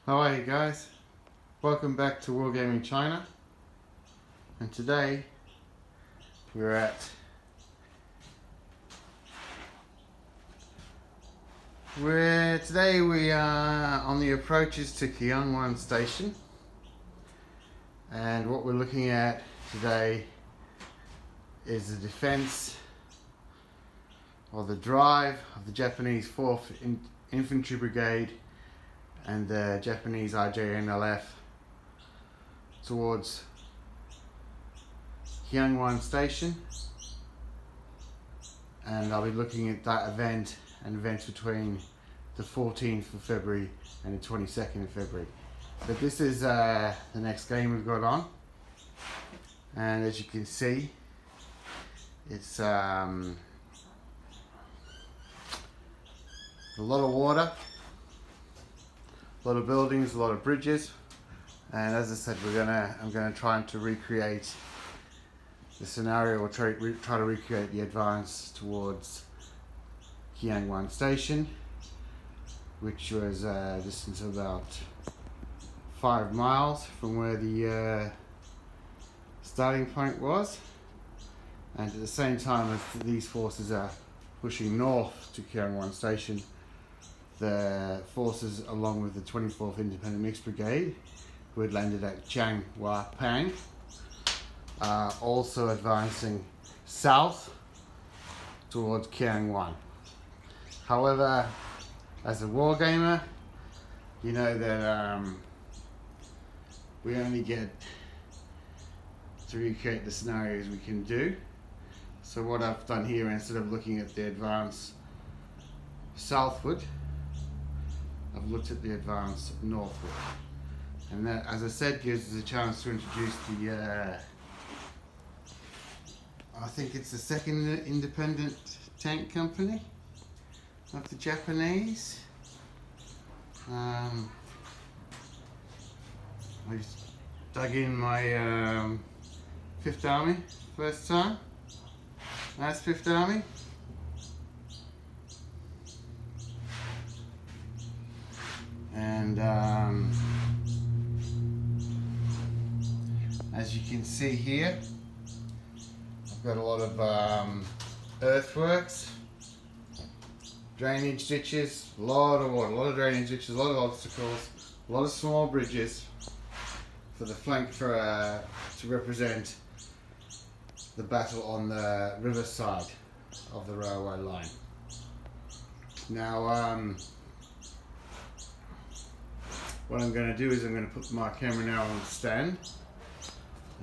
How are you guys? Welcome back to Wargaming China. And today we are on the approaches to Kiangwan Station. And what we're looking at today is the defense or the drive of the Japanese 4th Infantry Brigade and the Japanese RJNLF towards Kiangwan Station, and I'll be looking at that event and events between the 14th of February and the 22nd of February. But this is the next game we've got on, and as you can see, it's a lot of water, a lot of buildings, a lot of bridges, and as I said, I'm gonna try to recreate the scenario, or try to recreate the advance towards Kiangwan Station, which was a distance of about 5 miles from where the starting point was, and at the same time as these forces are pushing north to Kiangwan Station, the forces along with the 24th Independent Mixed Brigade, who had landed at Kiangwan, are also advancing south towards Kiangwan. However, as a wargamer, you know that we only get to recreate the scenarios we can do. So what I've done here, instead of looking at the advance southward, I've looked at the advance northward, and that, as I said, gives us a chance to introduce the I think it's the 2nd Independent Tank Company of the Japanese. I dug in my 5th Army first time. That's 5th Army. And as you can see here, I've got a lot of earthworks, drainage ditches, a lot of water, a lot of drainage ditches, a lot of obstacles, a lot of small bridges for the flank to represent the battle on the river side of the railway line. Now, what I'm going to do is I'm going to put my camera now on stand,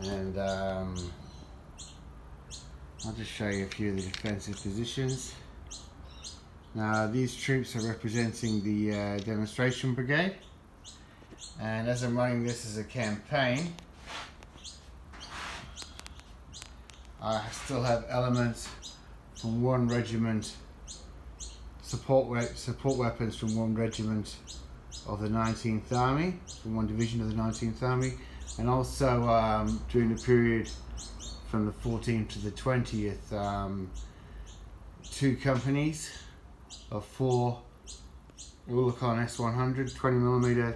and I'll just show you a few of the defensive positions. Now, these troops are representing the demonstration brigade, and as I'm running this as a campaign, I still have elements from one regiment, support weapons from one regiment of the 19th Army, from one division of the 19th Army, and also during the period from the 14th to the 20th, 2 companies of 4 Oerlikon S100 20mm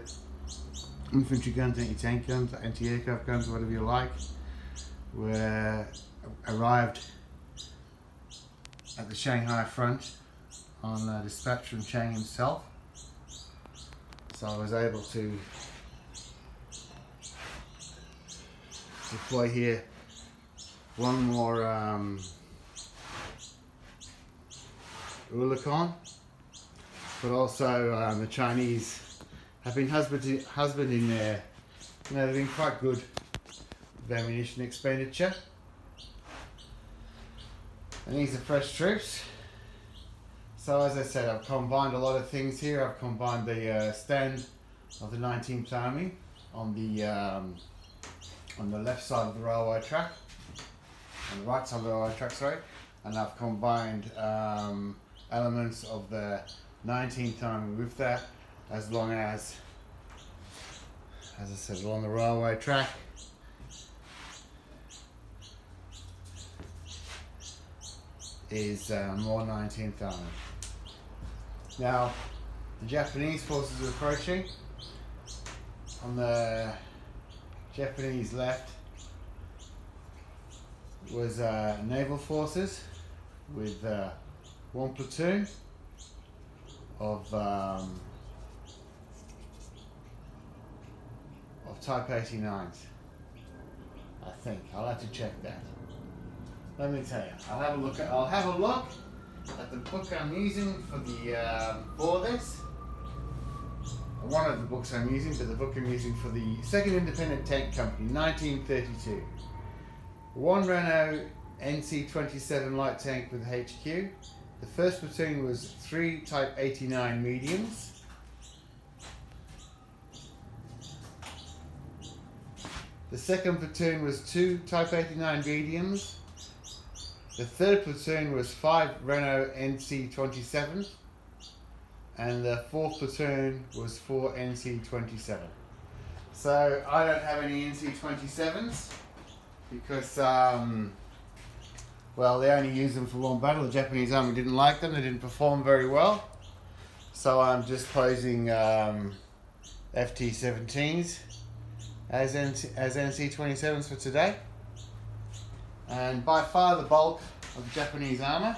infantry guns, anti-tank guns, anti-aircraft guns, whatever you like, arrived at the Shanghai front on dispatch from Chang himself. So I was able to deploy here one more Oerlikon, but also the Chinese have been husbanding their, they've been quite good with ammunition expenditure. And these are fresh troops. So as I said, I've combined a lot of things here. I've combined the stand of the 19th Army on the left side of the railway track, on the right side of the railway track, sorry, and I've combined elements of the 19th Army with that, as long as I said, along the railway track. Is more 19th Army. Now, the Japanese forces are approaching. On the Japanese left was naval forces with one platoon of Type 89s. I think I'll have to check that. Let me tell you. I'll have a look at the book I'm using for the for this. One of the books I'm using, but the book I'm using for the Second Independent Tank Company, 1932. One Renault NC-27 light tank with HQ. The first platoon was 3 Type 89 mediums. The second platoon was 2 Type 89 mediums. The third platoon was 5 Renault NC-27s. And the fourth platoon was 4 NC-27. So I don't have any NC-27s because, well, they only use them for long battle. The Japanese army didn't like them. They didn't perform very well. So I'm just posing FT-17s as NC-27s for today. And by far the bulk of the Japanese armour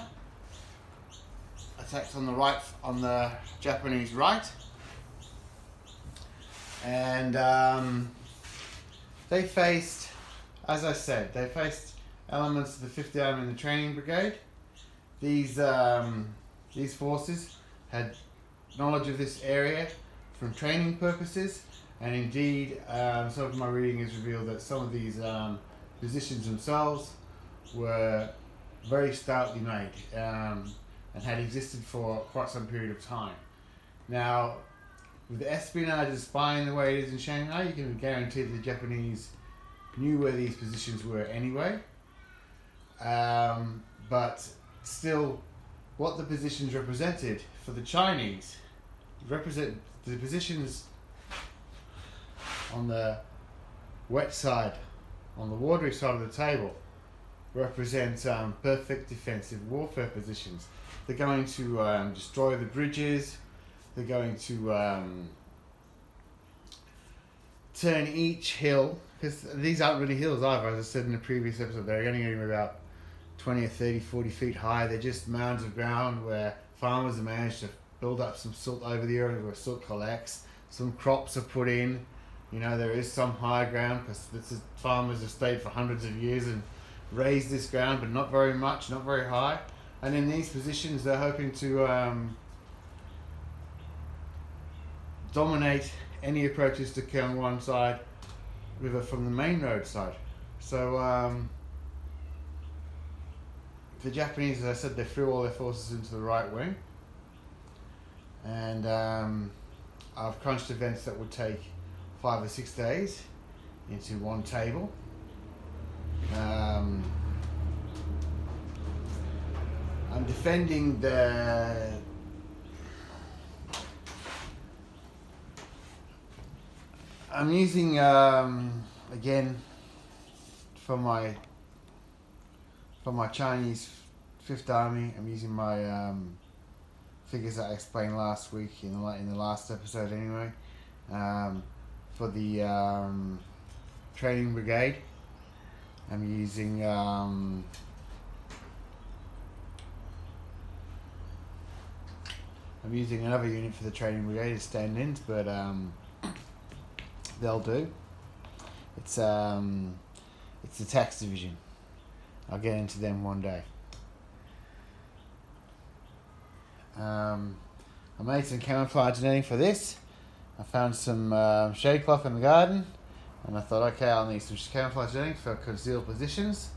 attacked on the right, on the Japanese right, and they faced, as I said, they faced elements of the 5th Army and the Training Brigade. These forces had knowledge of this area from training purposes, and indeed some of my reading has revealed that some of these positions themselves were very stoutly made and had existed for quite some period of time. Now, with espionage and spying the way it is in Shanghai, you can guarantee that the Japanese knew where these positions were anyway. But still, what the positions represented for the Chinese, represent the positions on the wet side, on the watery side of the table, represent perfect defensive warfare positions. They're going to destroy the bridges. They're going to turn each hill, because these aren't really hills either, as I said in the previous episode. They're only going to be about 20 or 30, 40 feet high. They're just mounds of ground where farmers have managed to build up some silt over the area where silt collects. Some crops are put in. You know, there is some high ground because farmers have stayed for hundreds of years and raised this ground, but not very much, not very high. And in these positions, they're hoping to dominate any approaches to Kiangwan side river from the main road side. So the Japanese, as I said, they threw all their forces into the right wing, and I've crunched events that would take 5 or 6 days into one table. I'm defending the I'm using again for my Chinese 5th Army. I'm using my figures that I explained last week in the last episode anyway. For the training brigade, I'm using another unit for the training brigade as stand-ins, but they'll do. It's the tax division. I'll get into them one day. I made some camouflage netting for this. I found some shade cloth in the garden, and I thought, okay, I'll need some camouflage netting for concealed positions.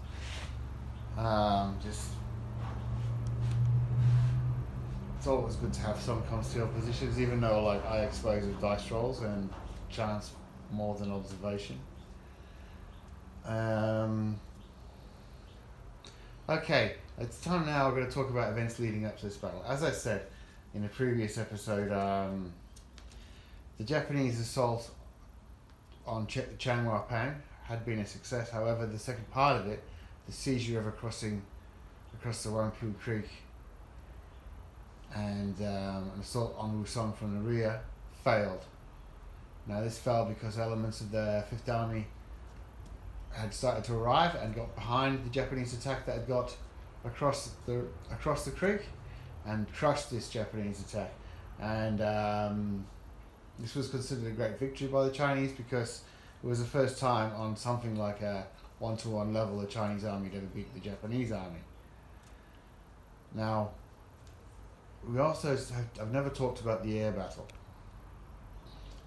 It's always good to have some concealed positions, even though like I expose with dice rolls and chance more than observation. Okay, it's time now. We're going to talk about events leading up to this battle. As I said in a previous episode, the Japanese assault on Kiangwan Station had been a success. However, the second part of it, the seizure of a crossing across the Wangpu Creek and an assault on Wusong from the rear, failed. Now this fell because elements of the Fifth Army had started to arrive and got behind the Japanese attack that had got across the creek and crushed this Japanese attack. And this was considered a great victory by the Chinese because it was the first time on something like a 1-to-1 level the Chinese army had ever beat the Japanese army. Now, I've never talked about the air battle.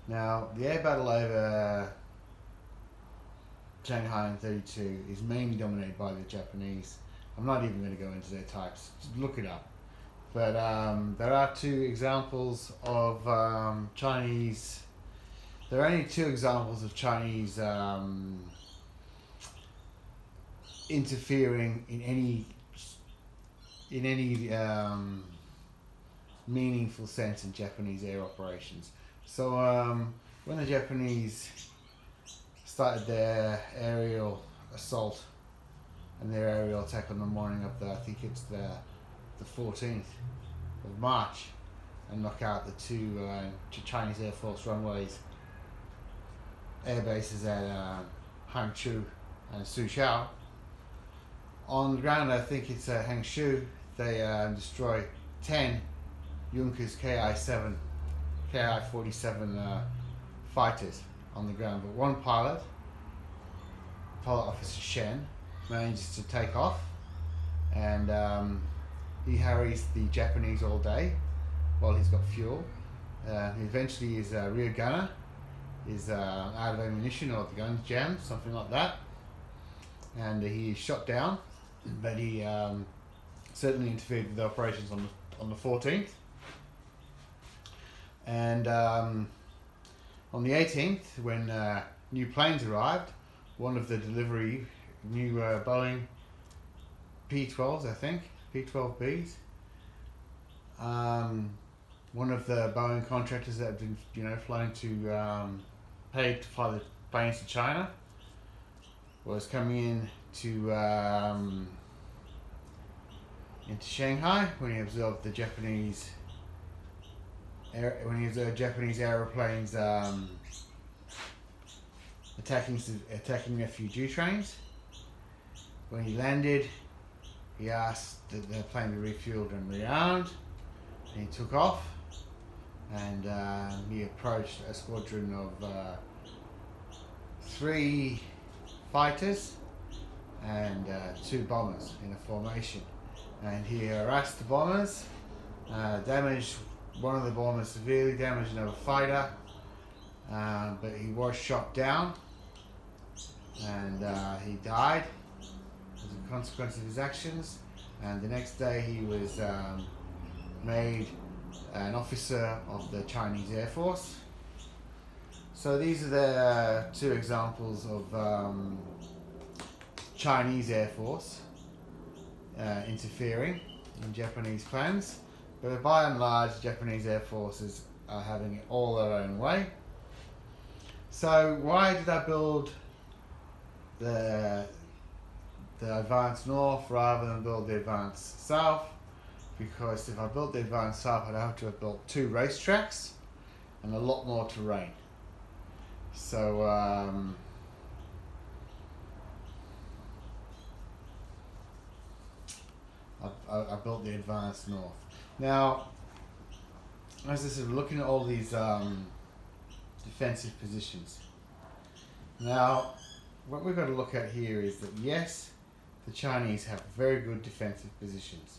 Now, the air battle over Shanghai in 32 is mainly dominated by the Japanese. I'm not even going to go into their types, just look it up. But there are two examples of Chinese. There are only two examples of Chinese interfering in any meaningful sense in Japanese air operations. So when the Japanese started their aerial assault and their aerial attack on the morning of I think it's the 14th of March, and knock out the two Chinese Air Force runways, air bases at Hangzhou and Suzhou. On the ground, I think it's Hangzhou, they destroy 10 Junkers Ki-47 fighters on the ground, but one pilot officer Shen, manages to take off, and he harries the Japanese all day while he's got fuel. Eventually his rear gunner is out of ammunition, or the gun's jammed, something like that, and he is shot down, but he certainly interfered with the operations on the 14th. And on the 18th, when new planes arrived, one of the new Boeing P-12s, I think, P-12Bs, one of the Boeing contractors that had been, flown to paid to fly the planes to China, was coming in into Shanghai when he observed the Japanese aeroplanes attacking refugee trains. When he landed, he asked the plane to be refueled and rearmed, and he took off, and he approached a squadron of 3 fighters and 2 bombers in a formation, and he harassed the bombers, damaged one of the bombers severely, damaged another fighter, but he was shot down, and he died as a consequence of his actions. And the next day he was made an officer of the Chinese Air Force. So these are the 2 examples of Chinese Air Force interfering in Japanese plans. But by and large, Japanese Air Forces are having it all their own way. So why did I build the advanced north rather than build the advanced south? Because if I built the advanced south, I'd have to have built 2 racetracks and a lot more terrain. So I built the advanced north. Now, as I said, we're looking at all these defensive positions. Now, what we've got to look at here is that yes, the Chinese have very good defensive positions.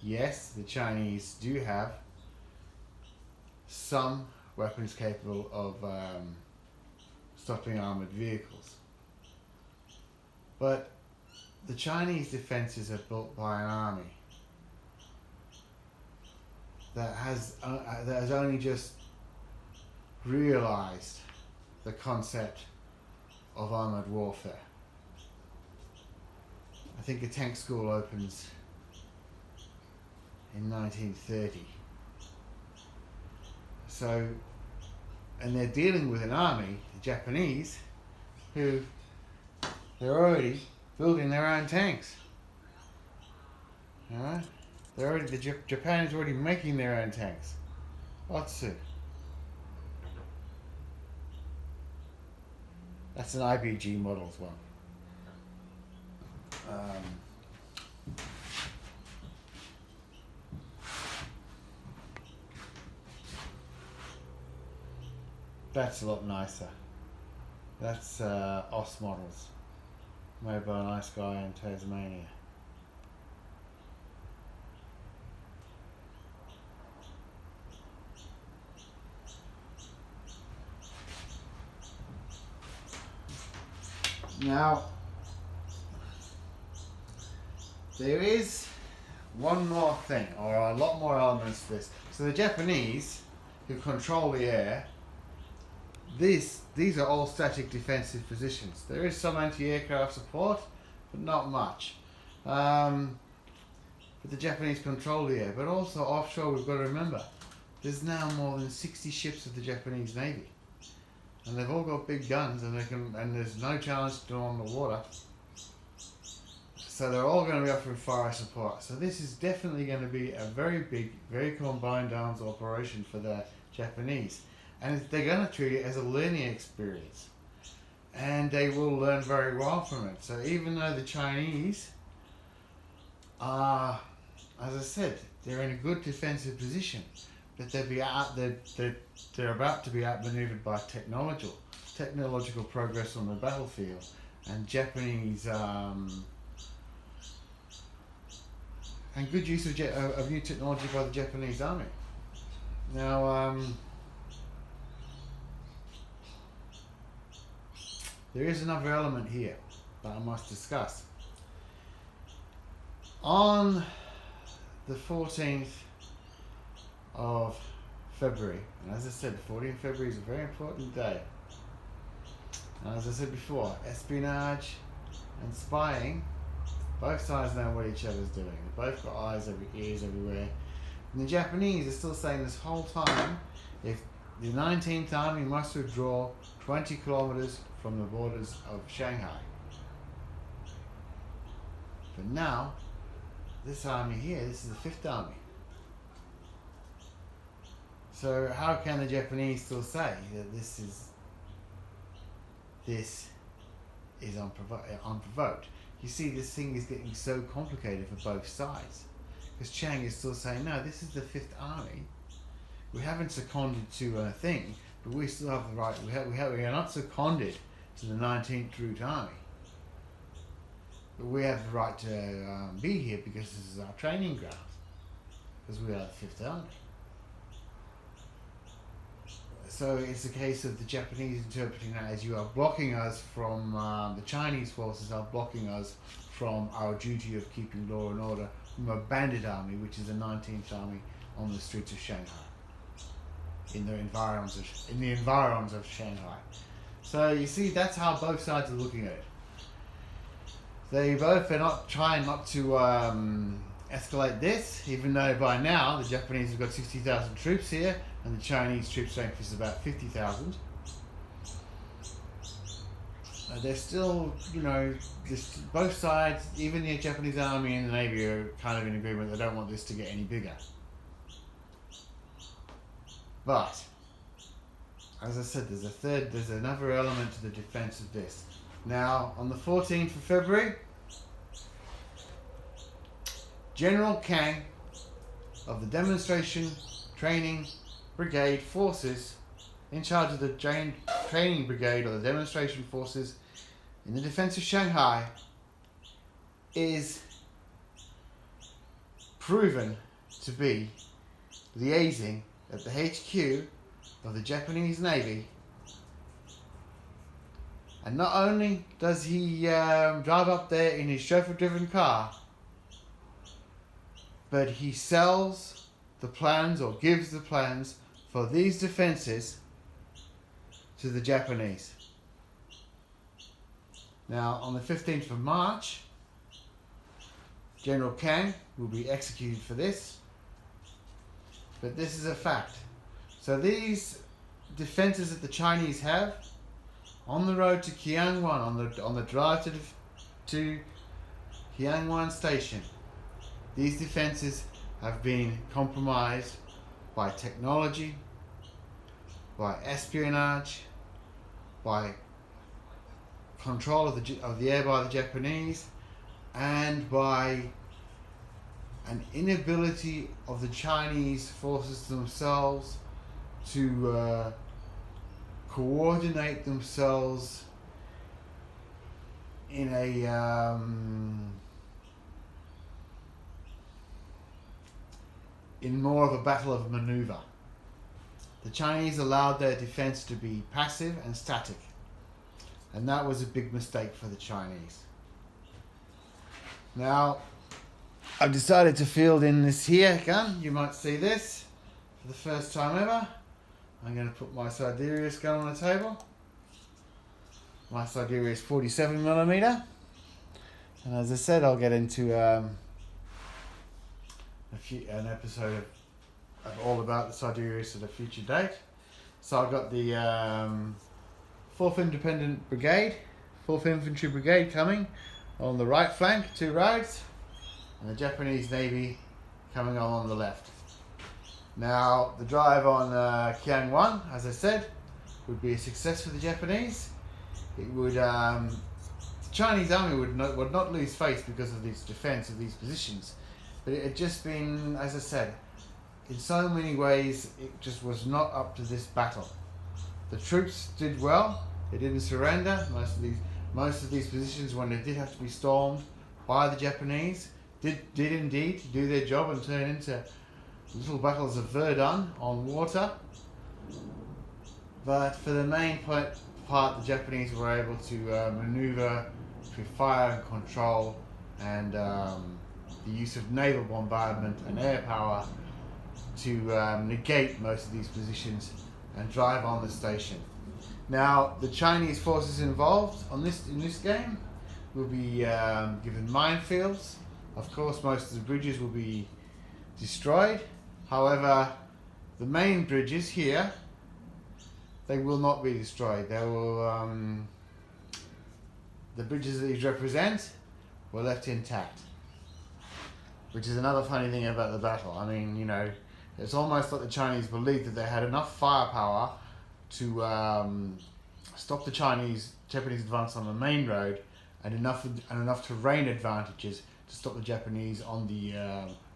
Yes, the Chinese do have some weapons capable of stopping armoured vehicles. But the Chinese defences are built by an army that has only just realised the concept of armoured warfare. I think a tank school opens in 1930. So, and they're dealing with an army, the Japanese, who they're already building their own tanks. Alright? Japan is already making their own tanks. Otsu. That's an IBG model as well. That's a lot nicer. That's OS models, made by a nice guy in Tasmania. Now, there is one more thing, or a lot more elements to this. So the Japanese, who control the air, these are all static defensive positions. There is some anti-aircraft support, but not much. But the Japanese control the air. But also offshore, we've got to remember, there's now more than 60 ships of the Japanese Navy, and they've all got big guns, and there's no challenge to them on the water. So they're all going to be offering fire support. So this is definitely going to be a very big, very combined arms operation for the Japanese. And they're going to treat it as a learning experience. And they will learn very well from it. So even though the Chinese are, as I said, they're in a good defensive position, but they're about to be outmaneuvered by technological progress on the battlefield. And Japanese... and good use of new technology by the Japanese army. Now, there is another element here that I must discuss. On the 14th of February, and as I said, the 14th of February is a very important day. And as I said before, espionage and spying, both sides know what each other's doing. They've both got eyes, ears everywhere. And the Japanese are still saying this whole time, if the 19th Army must withdraw 20 kilometers from the borders of Shanghai. But now, this army here, this is the 5th Army. So how can the Japanese still say that this is unprovoked? You see, this thing is getting so complicated for both sides. Because Chiang is still saying, no, this is the 5th Army. We haven't seconded to a thing, but we still have the right. We are not seconded to the 19th Route Army. But we have the right to be here because this is our training ground. Because we are the 5th Army. So it's a case of the Japanese interpreting that as you are blocking us from, the Chinese forces are blocking us from our duty of keeping law and order from a bandit army, which is the 19th Army on the streets of Shanghai, in the environs of Shanghai. So you see, that's how both sides are looking at it. They both are not trying not to escalate this, even though by now the Japanese have got 60,000 troops here, and the Chinese troop strength is about 50,000. They're still, both sides, even the Japanese army and the navy, are kind of in agreement. They don't want this to get any bigger. But, as I said, there's another element to the defense of this. Now, on the 14th of February, General Kang of the Demonstration Training Brigade Forces, in charge of the Training Brigade or the Demonstration Forces in the defense of Shanghai, is proven to be liaising at the HQ of the Japanese Navy. And not only does he drive up there in his chauffeur-driven car, but he sells the plans or gives the plans for these defenses to the Japanese. Now, on the 15th of March, General Kang will be executed for this. But this is a fact. So these defenses that the Chinese have on the road to Kiangwan, on the drive to Kiangwan Station, these defenses have been compromised by technology, by espionage, by control of the air by the Japanese, and by an inability of the Chinese forces themselves to coordinate themselves in a in more of a battle of maneuver. The Chinese allowed their defense to be passive and static, and that was a big mistake for the Chinese. Now, I've decided to field in this here gun. You might see this for the first time ever. I'm going to put my Siderius gun on the table. My Siderius 47mm, and as I said, I'll get into an episode of all about the Siderius at a future date. So I've got the 4th Independent Brigade, 4th Infantry Brigade coming on the right flank, 2 roads, and the Japanese Navy coming on the left. Now, the drive on Kiangwan, as I said, would be a success for the Japanese. It would, the Chinese army would not lose face because of this defense of these positions, but it had just been, as I said, in so many ways, it just was not up to this battle. The troops did well; they didn't surrender. Most of these positions, when they did have to be stormed by the Japanese, did indeed do their job and turn into little battles of Verdun on water. But for the main part, the Japanese were able to maneuver through fire and control and the use of naval bombardment and air power to negate most of these positions and drive on the station. Now, the Chinese forces involved in this game will be given minefields. Of course, most of the bridges will be destroyed. However, the main bridges here, they will not be destroyed. They will, the bridges that these represent were left intact, which is another funny thing about the battle. I mean, you know, it's almost like the Chinese believed that they had enough firepower to stop the Japanese advance on the main road, and enough terrain advantages to stop the Japanese on the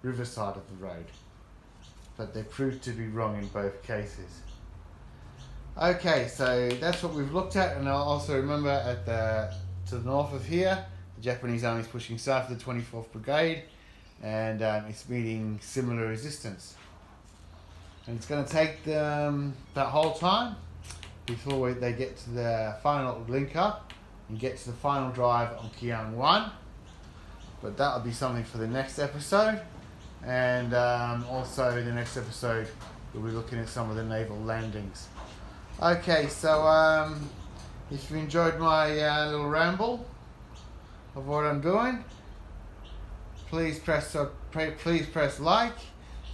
river side of the road. But they proved to be wrong in both cases. Okay, so that's what we've looked at, and I'll also remember to the north of here, the Japanese army is pushing south of the 24th Brigade, and it's meeting similar resistance. And it's going to take them that whole time before they get to the final link up and get to the final drive on Kiangwan. But that'll be something for the next episode. And also the next episode we'll be looking at some of the naval landings. Okay, so if you enjoyed my little ramble of what I'm doing, please press like.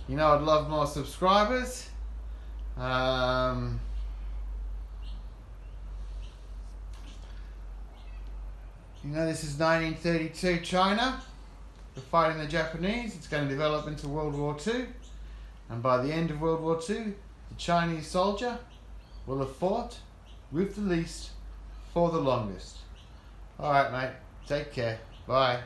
You know, I'd love more subscribers. You know, this is 1932 China. We're fighting the Japanese. It's going to develop into World War II. And by the end of World War II, the Chinese soldier will have fought with the least for the longest. Alright, mate. Take care. Bye.